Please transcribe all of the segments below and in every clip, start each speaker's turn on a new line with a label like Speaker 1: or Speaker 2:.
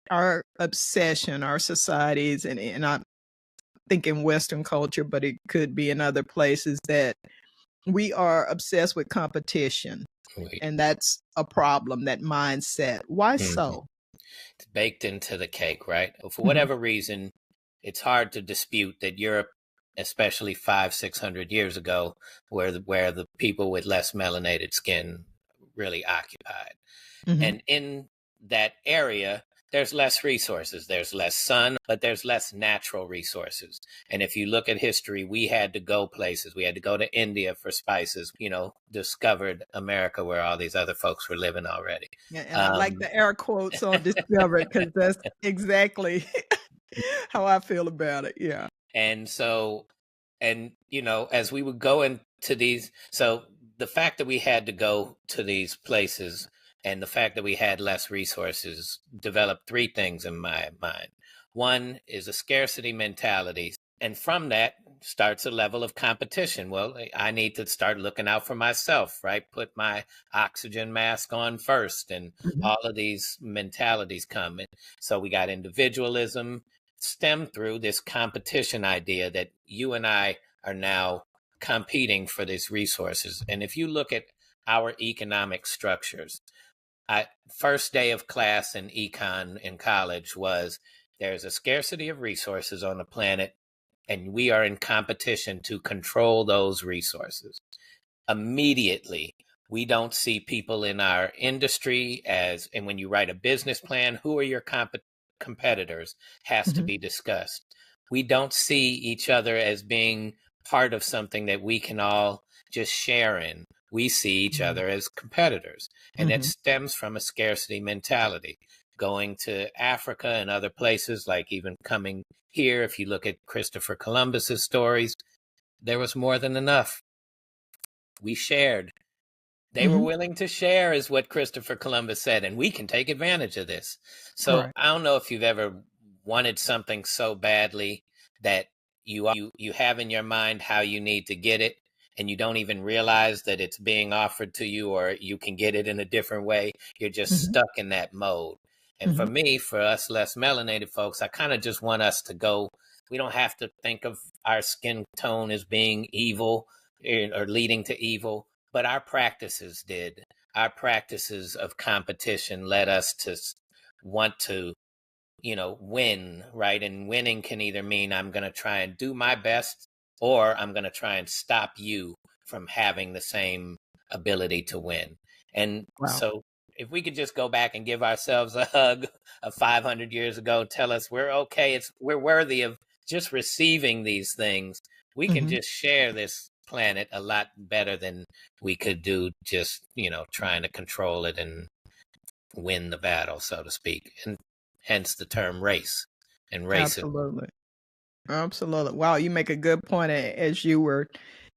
Speaker 1: our obsession, our societies, and I'm thinking Western culture, but it could be in other places, that we are obsessed with competition.
Speaker 2: Right.
Speaker 1: And that's a problem, that mindset. Why so?
Speaker 2: It's baked into the cake, right? For
Speaker 1: Mhm.
Speaker 2: whatever reason, it's hard to dispute that Europe, especially 500-600 years ago, where the people with less melanated skin really occupied.
Speaker 1: Mhm.
Speaker 2: And in that area, there's less resources. There's less sun, but there's less natural resources. And if you look at history, we had to go places. We had to go to India for spices, discovered America where all these other folks were living already.
Speaker 1: Yeah, and I like the air quotes on discovered, because that's exactly how I feel about it. Yeah.
Speaker 2: And so, as we would go into these, so the fact that we had to go to these places and the fact that we had less resources developed three things in my mind. One is a scarcity mentality. And from that starts a level of competition. Well, I need to start looking out for myself, right? Put my oxygen mask on first, and all of these mentalities come. And so we got individualism stem through this competition idea that you and I are now competing for these resources. And if you look at our economic structures, first day of class in econ in college was there's a scarcity of resources on the planet, and we are in competition to control those resources. Immediately, we don't see people in our industry and when you write a business plan, who are your competitors has to be discussed. We don't see each other as being part of something that we can all just share in. We see each other as competitors. And that stems from a scarcity mentality. Going to Africa and other places, like even coming here, if you look at Christopher Columbus's stories, there was more than enough. We shared. They were willing to share, is what Christopher Columbus said, and we can take advantage of this. So
Speaker 1: Right.
Speaker 2: I don't know if you've ever wanted something so badly that you have in your mind how you need to get it, and you don't even realize that it's being offered to you, or you can get it in a different way. You're just stuck in that mode. And for me, for us less melanated folks, I kind of just want us to go. We don't have to think of our skin tone as being evil or leading to evil, but our practices did. Our practices of competition led us to want to, win, right? And winning can either mean I'm going to try and do my best, or I'm going to try and stop you from having the same ability to win. And so if we could just go back and give ourselves a hug of 500 years ago, tell us we're okay, we're worthy of just receiving these things, we can just share this planet a lot better than we could do just, trying to control it and win the battle, so to speak. And hence the term race and racism.
Speaker 1: Absolutely. Wow, you make a good point as you were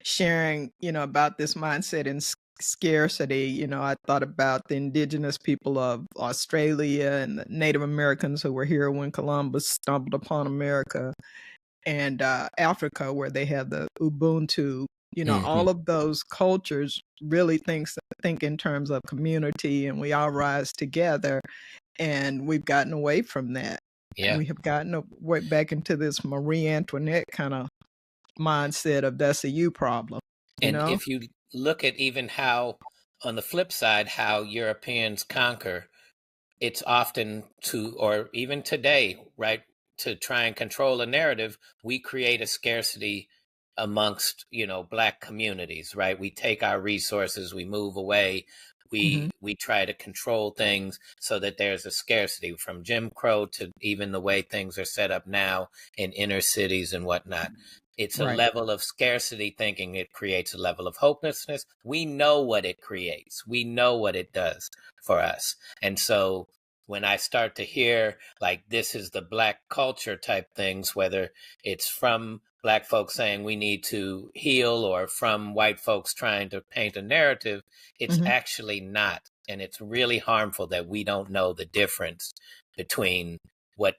Speaker 1: sharing, about this mindset and scarcity. I thought about the indigenous people of Australia and the Native Americans who were here when Columbus stumbled upon America, and Africa, where they have the Ubuntu. All of those cultures really think in terms of community, and we all rise together. And we've gotten away from that.
Speaker 2: Yeah.
Speaker 1: We have gotten back into this Marie Antoinette kind of mindset of that's a you problem.
Speaker 2: And if you look at even how, on the flip side, how Europeans conquer, it's often or even today, right, to try and control a narrative, we create a scarcity amongst, Black communities, right? We take our resources, we move away, we try to control things so that there's a scarcity, from Jim Crow to even the way things are set up now in inner cities and whatnot. It's a level of scarcity thinking. It creates a level of hopelessness. We know what it creates. We know what it does for us. And so when I start to hear like this is the Black culture type things, whether it's from Black folks saying we need to heal or from white folks trying to paint a narrative, it's actually not. And it's really harmful that we don't know the difference between what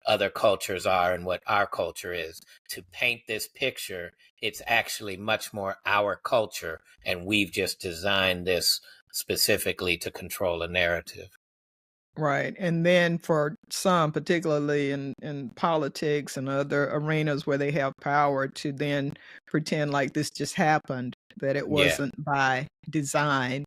Speaker 2: other cultures are and what our culture is. To paint this picture, it's actually much more our culture, and we've just designed this specifically to control a narrative.
Speaker 1: Right. And then for some, particularly in politics and other arenas where they have power, to then pretend like this just happened, that it
Speaker 2: Yeah.
Speaker 1: wasn't by design